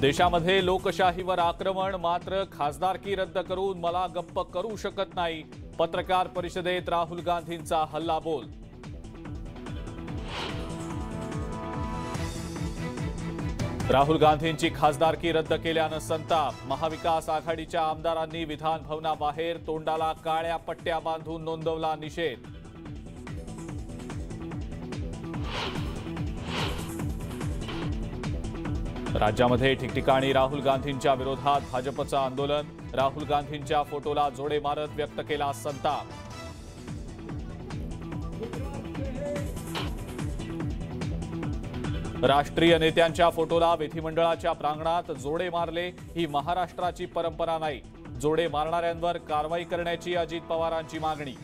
देशामध्ये लोकशाहीवर आक्रमण, मात्र खासदारकी रद्द करून मला गप्प करू शकत नाही. पत्रकार परिषदेत राहुल गांधींचा हल्लाबोल. राहुल गांधींची खासदारकी रद्द केल्यानं संताप. महाविकास आघाडीच्या आमदारांनी विधान भवनाबाहेर तोंडाला काळ्या पट्ट्या बांधून नोंदवला निषेध. राज्यामध्ये ठिकठिकाणी राहुल गांधींच्या विरोधात भाजपचं आंदोलन. राहुल गांधींच्या फोटोला जोडे मारत व्यक्त केला संताप. राष्ट्रीय नेत्यांच्या फोटोला विधिमंडळाच्या प्रांगणात जोडे मारले. ही महाराष्ट्राची परंपरा नाही. जोडे मारणाऱ्यांवर कारवाई करण्याची अजित पवारांची मागणी.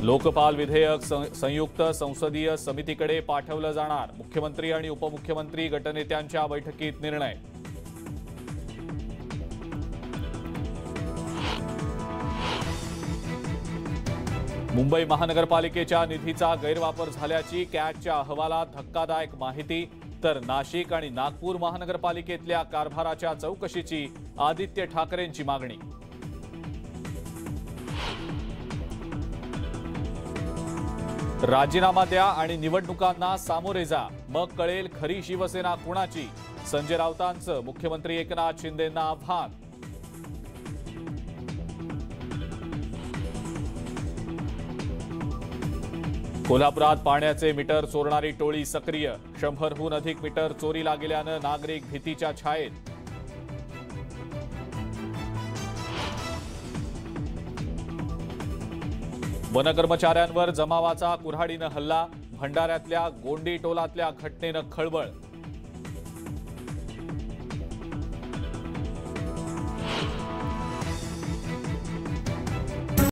लोकपाल विधेयक संयुक्त संसदीय समितीकडे पाठवलं जाणार. मुख्यमंत्री आणि उपमुख्यमंत्री गटनेत्यांच्या बैठकीत निर्णय. मुंबई महानगरपालिकेच्या निधीचा गैरवापर झाल्याची कॅगच्या अहवालात धक्कादायक माहिती. तर नाशिक आणि नागपूर महानगरपालिकेतल्या कारभाराच्या चौकशीची आदित्य ठाकरेंची मागणी. राजीनामा द्या आणि निवडणुकांना सामोरे जा, मग कळेल खरी शिवसेना कुणाची. संजय राऊतांचं मुख्यमंत्री एकनाथ शिंदेंना आव्हान. कोल्हापुरात पाण्याचे मीटर चोरणारी टोळी सक्रिय. 100हून अधिक मीटर चोरीला गेल्यानं नागरिक भीतीच्या छायेत. वनकर्मचाऱ्यांवर जमावाचा कुऱ्हाडीनं हल्ला. भंडाऱ्यातल्या गोंडी टोलातल्या घटनेनं खळबळ.